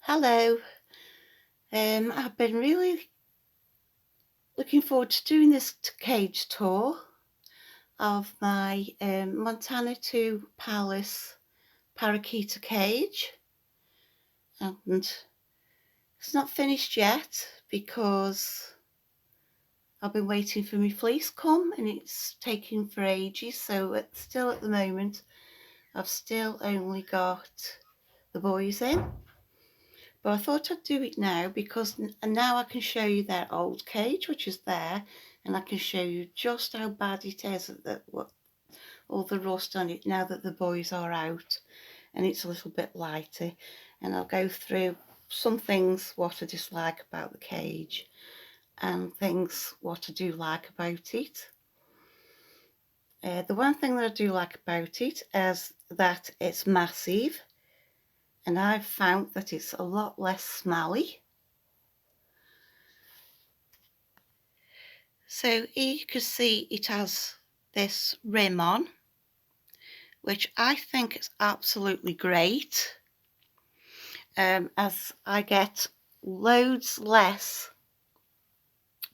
Hello. I've been really looking forward to doing this cage tour of my Montana 2 Palace parakeet cage, and it's not finished yet because I've been waiting for my fleece come and it's taking for ages, so still at the moment I've still only got the boys in. But I thought I'd do it now because now I can show you their old cage, which is there, and I can show you just how bad it is, what all the rust on it now that the boys are out and it's a little bit lighter. And I'll go through some things what I dislike about the cage and things what I do like about it. The one thing that I do like about it is that it's massive, and I've found that it's a lot less smelly. So here you can see it has this rim on, which I think is absolutely great, as I get loads less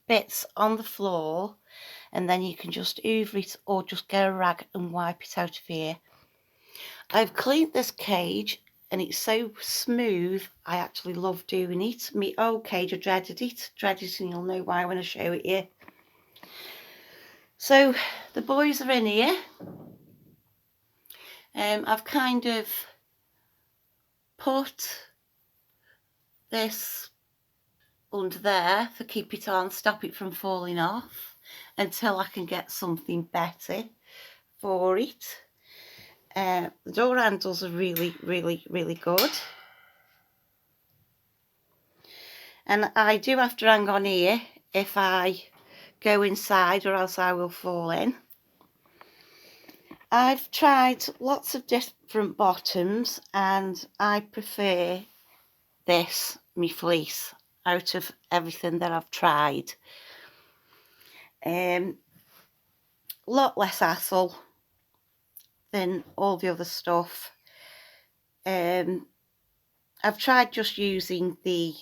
bits on the floor, and then you can just hoover it or just get a rag and wipe it out of here. I've cleaned this cage and it's so smooth, I actually love doing it. My old cage, I dreaded it, and you'll know why when I show it you. So the boys are in here. I've kind of put this under there to keep it on, stop it from falling off until I can get something better for it. The door handles are really good, and I do have to hang on here if I go inside or else I will fall in. I've tried lots of different bottoms and I prefer this, me fleece, out of everything that I've tried. Lot less hassle than all the other stuff. I've tried just using the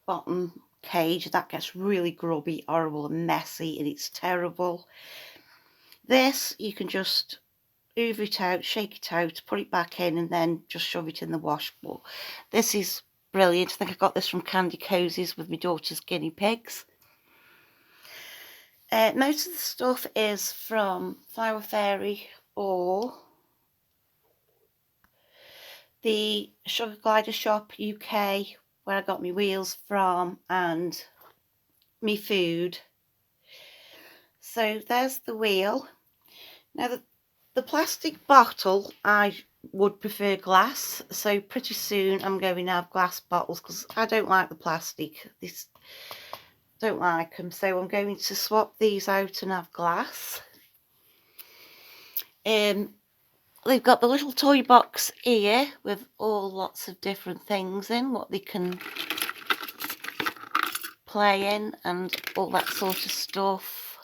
bottom cage. That gets really grubby, horrible and messy, and it's terrible. This, you can just hoover it out, shake it out, put it back in, and then just shove it in the wash. But this is brilliant. I think I got this from Candy Cozies with my daughter's guinea pigs. Most of the stuff is from Flower Fairy or the Sugar Glider Shop UK, where I got my wheels from and me food. So there's the wheel. Now the plastic bottle, I would prefer glass, so pretty soon I'm going to have glass bottles because I don't like the plastic. Don't like them, so I'm going to swap these out and have glass. They've got the little toy box here with all lots of different things in, what they can play in and all that sort of stuff,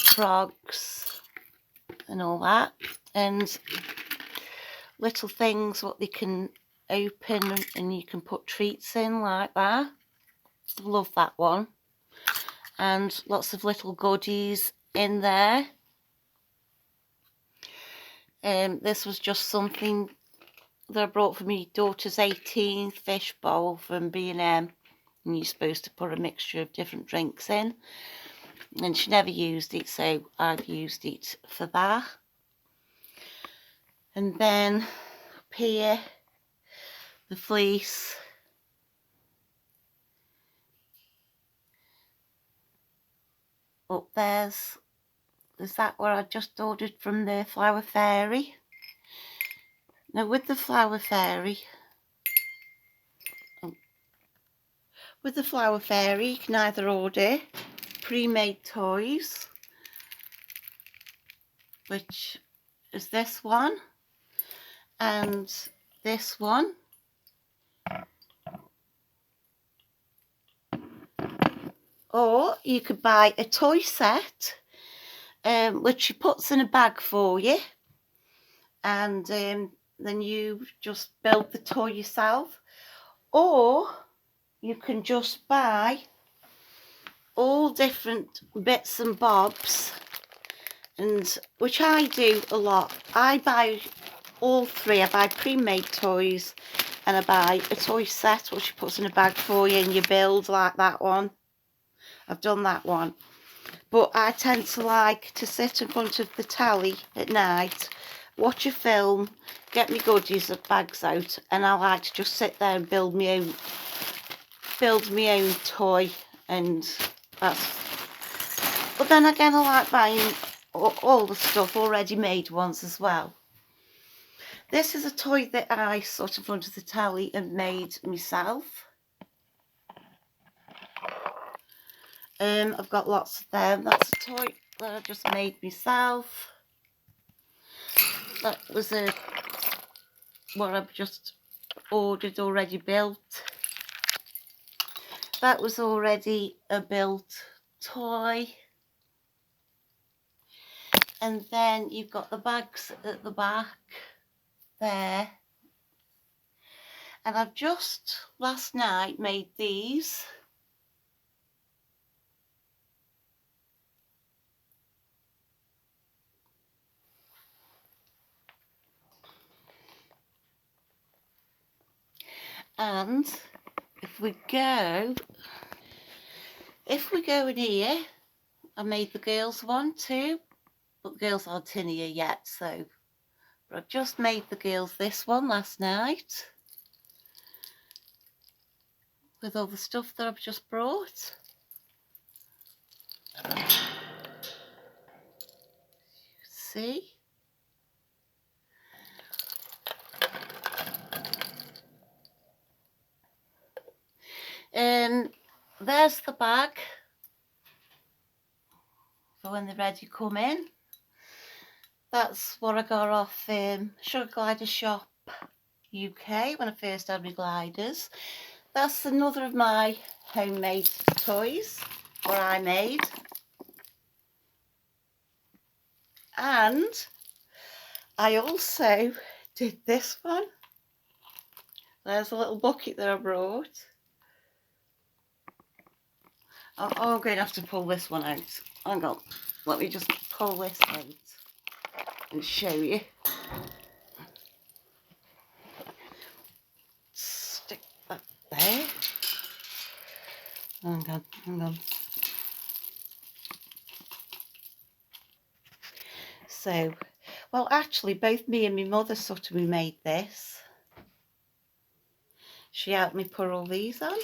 frogs and all that, and little things what they can open and you can put treats in like that. Love that one. And lots of little goodies in there. This was just something that I brought for my daughter's 18th fish bowl from B&M, and you're supposed to put a mixture of different drinks in, and she never used it, so I've used it for that. And then up here, the fleece. Up there's that what I just ordered from the Flower Fairy. Now with the Flower Fairy, you can either order pre-made toys, which is this one and this one, or you could buy a toy set, which she puts in a bag for you, and then you just build the toy yourself. Or you can just buy all different bits and bobs, and which I do a lot. I buy all three. I buy pre-made toys, and I buy a toy set which she puts in a bag for you and you build, like that one. I've done that one. But I tend to like to sit in front of the telly at night, watch a film, get my goodies and bags out, and I like to just sit there and build my own toy. And that's, but then again, I like buying all the stuff already made ones as well. This is a toy that I sat in front of the telly and made myself. I've got lots of them. That's a toy that I just made myself. That was what I've just ordered, already built. That was already a built toy. And then you've got the bags at the back there. And I've just last night made these. And if we go in here, I made the girls one too, but the girls aren't in here yet, so but I've just made the girls this one last night with all the stuff that I've just brought. See? There's the bag for when they're ready to come in. That's what I got off Sugar Glider Shop UK when I first had my gliders. That's another of my homemade toys, what I made. And I also did this one. There's a little bucket that I brought. I'm going to have to pull this one out. Hang on, let me just pull this out and show you. Stick that there. Hang on. So, well, actually, both me and my mother sort of made this. She helped me put all these on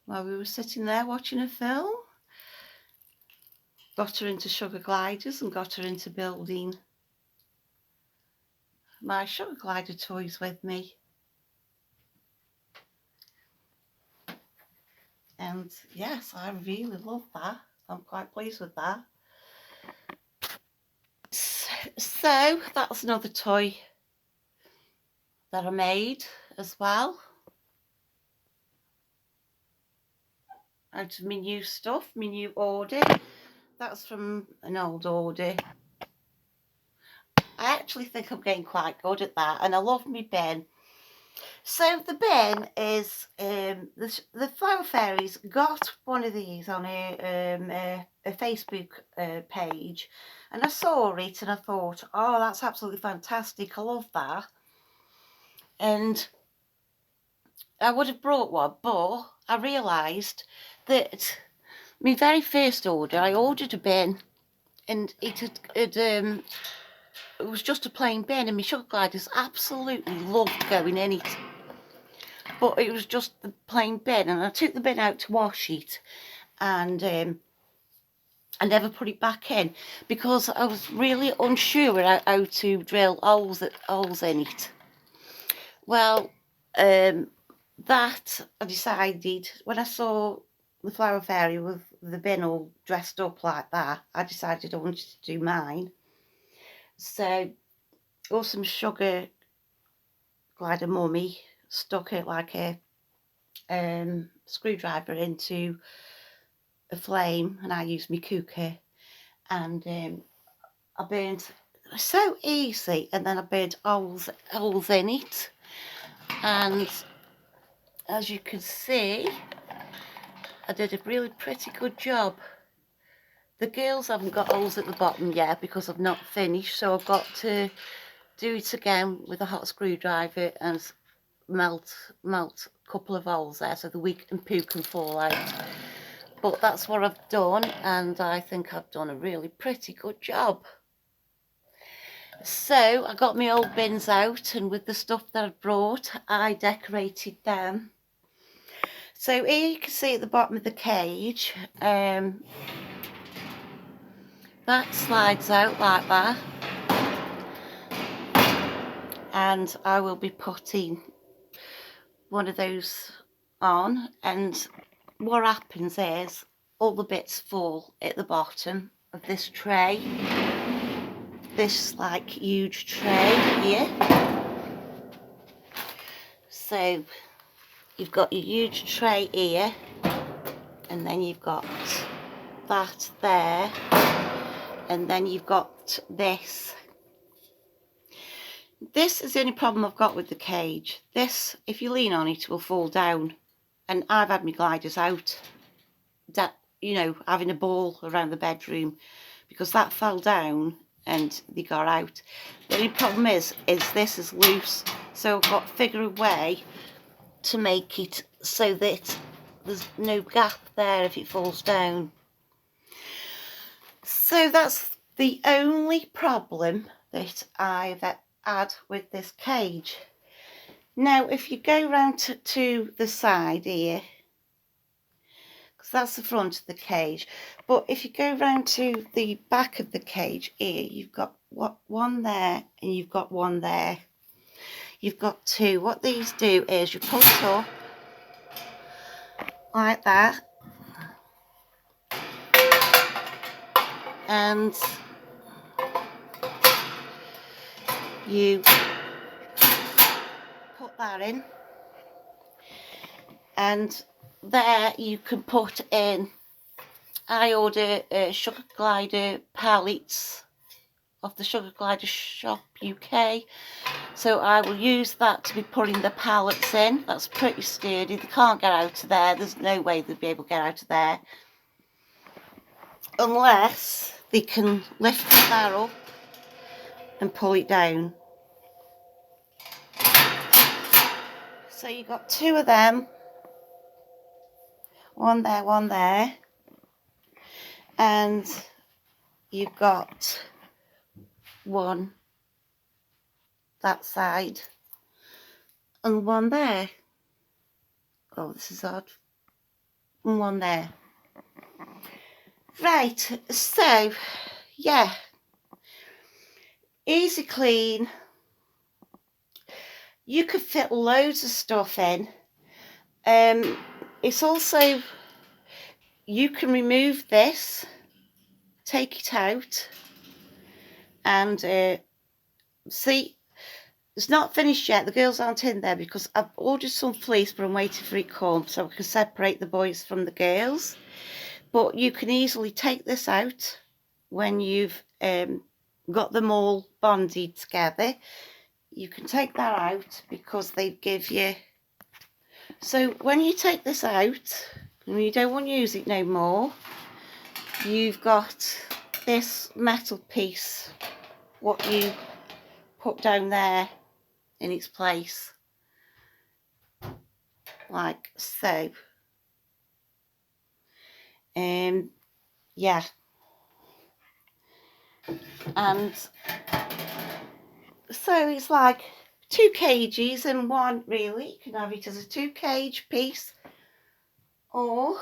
while we were sitting there watching a film. Got her into sugar gliders and got her into building my sugar glider toys with me. And yes, I really love that. I'm quite pleased with that. So that's another toy that I made as well. Out of my new stuff, my new order. That's from an old order. I actually think I'm getting quite good at that, and I love my bin. So the bin is the Flower Fairies got one of these on a Facebook page, and I saw it and I thought, oh, that's absolutely fantastic, I love that. And I would have brought one, but I realised that my very first order, I ordered a bin, and it was just a plain bin, and my sugar gliders absolutely loved going in it. But it was just the plain bin, and I took the bin out to wash it, and I never put it back in because I was really unsure how to drill holes in it. Well, that I decided when I saw the Flower Fairy with the bin all dressed up like that, I decided I wanted to do mine. So, got some sugar glider mummy, stuck it like a screwdriver into a flame, and I used my cooker, and I burnt so easy, and then I burnt holes in it. And as you can see, I did a really pretty good job. The girls haven't got holes at the bottom yet because I've not finished, so I've got to do it again with a hot screwdriver and melt a couple of holes there so the wheat and poo can fall out. But that's what I've done, and I think I've done a really pretty good job. So I got my old bins out, and with the stuff that I brought, I decorated them. So here you can see at the bottom of the cage, that slides out like that, and I will be putting one of those on, and what happens is all the bits fall at the bottom of this tray, this like huge tray here. So you've got your huge tray here, and then you've got that there, and then you've got this. This is the only problem I've got with the cage. This, if you lean on it, will fall down. And I've had my gliders out, that, you know, having a ball around the bedroom, because that fell down and they got out. The only problem is this is loose, so I've got to figure a way to make it so that there's no gap there if it falls down. So that's the only problem that I've had with this cage. Now if you go round to the side here, because that's the front of the cage, but if you go round to the back of the cage here, you've got one there and you've got one there. You've got two. What these do is you pull it up like that, and you put that in, and there you can put in, I order sugar glider pallets off the Sugar Glider Shop UK, so I will use that to be putting the pallets in. That's pretty sturdy, they can't get out of there, there's no way they'll be able to get out of there unless they can lift the barrel and pull it down. So you've got two of them, one there, and you've got one that side and one there. Oh, this is odd. And one there. Right, so yeah, easy clean. You could fit loads of stuff in. It's also, you can remove this, take it out, and see, it's not finished yet. The girls aren't in there because I've ordered some fleece, but I'm waiting for it to come so I can separate the boys from the girls. But you can easily take this out when you've got them all bonded together. You can take that out because they give you, so when you take this out and you don't want to use it no more, you've got this metal piece what you put down there in its place, like so. Yeah, and so it's like two cages in one, really. You can have it as a 2-cage piece, or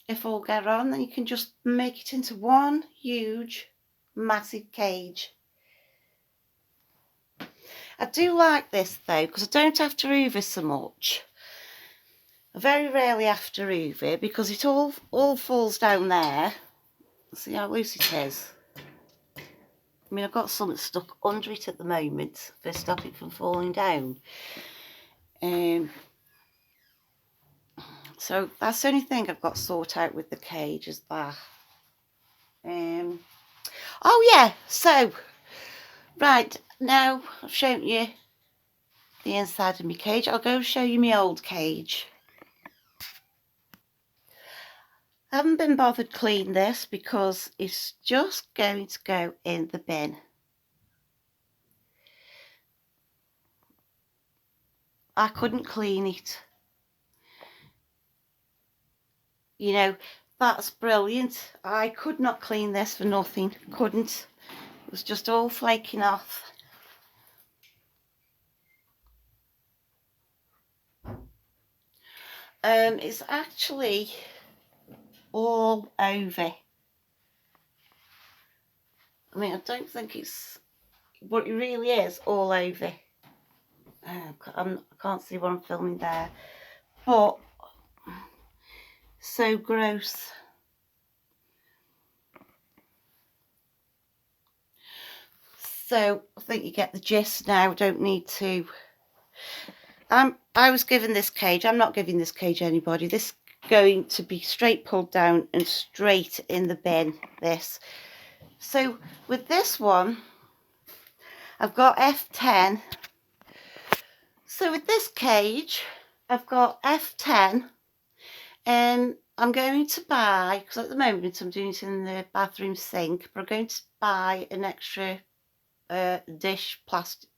if all get on, then you can just make it into one huge massive cage. I do like this though, because I don't have to hoover so much. I very rarely have to hoover because it all falls down there. See how loose it is. I mean, I've got something stuck under it at the moment to stop it from falling down. So that's the only thing I've got to sort out with the cage is that. Oh yeah, so right now I've shown you the inside of my cage. I'll go show you my old cage. I haven't been bothered clean this because it's just going to go in the bin. I couldn't clean it. You know, that's brilliant. I could not clean this for nothing. Couldn't. It was just all flaking off. It's actually all over. I mean, I don't think it's, but it really is all over. I can't see what I'm filming there, but so gross. So I think you get the gist now. Don't need to. I was given this cage. I'm not giving this cage anybody. This is going to be straight pulled down and straight in the bin. This. So with this one, I've got F10. So with this cage, I've got F10, and I'm going to buy, because at the moment I'm doing it in the bathroom sink, but I'm going to buy an extra dish plastic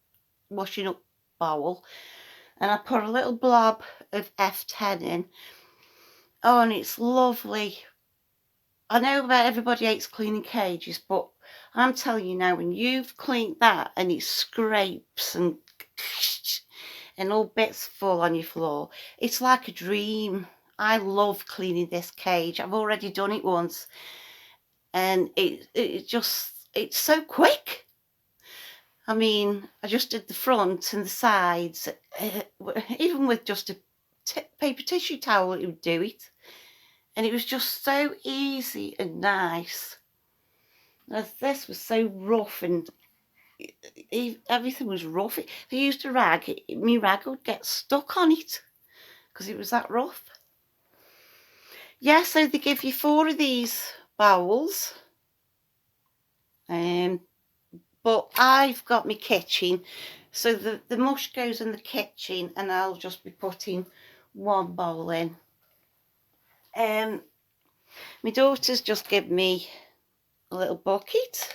washing up bowl, and I put a little blob of F10 in. Oh, and it's lovely. I know about everybody hates cleaning cages, but I'm telling you now, when you've cleaned that and it scrapes and all bits fall on your floor, it's like a dream. I love cleaning this cage. I've already done it once, and it's so quick. I mean, I just did the front and the sides. Even with just a paper tissue towel, it would do it. And it was just so easy and nice. As this was so rough, and everything was rough. If I used a rag, my rag would get stuck on it because it was that rough. Yeah, so they give you 4 of these bowls. But I've got my kitchen, so the mush goes in the kitchen, and I'll just be putting 1 bowl in. My daughter's just given me a little bucket,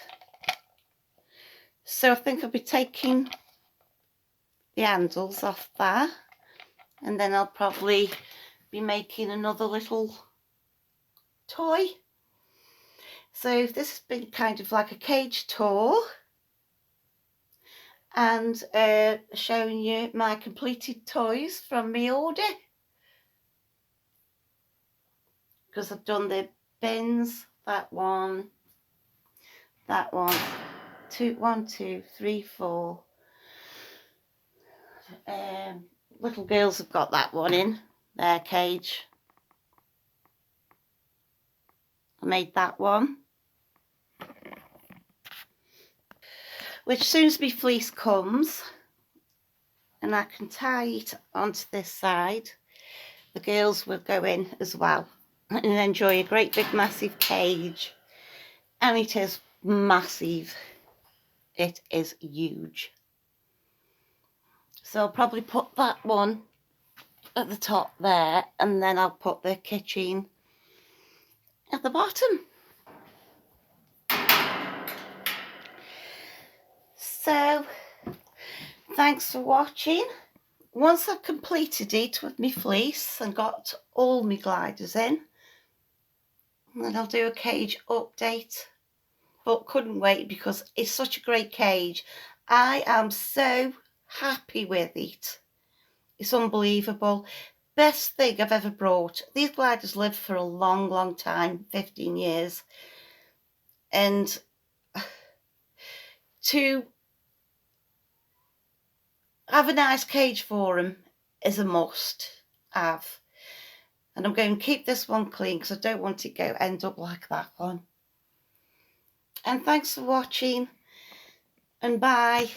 so I think I'll be taking the handles off there, and then I'll probably be making another little toy. So this has been kind of like a cage tour, and showing you my completed toys from my order, because I've done the bins, that one, 1, 2, 3, 4. Little girls have got that one in their cage. I made that one, which as soon as my fleece comes and I can tie it onto this side, the girls will go in as well and enjoy a great big massive cage. And it is massive. It is huge. So I'll probably put that one at the top there, and then I'll put the kitchen at the bottom. So thanks for watching. Once I've completed it with my fleece and got all my gliders in, then I'll do a cage update. But couldn't wait because it's such a great cage. I am so happy with it. It's unbelievable. Best thing I've ever brought. These gliders live for a long, long time, 15 years. And to have a nice cage for them is a must have. And I'm going to keep this one clean because I don't want it to end up like that one. And thanks for watching, and bye.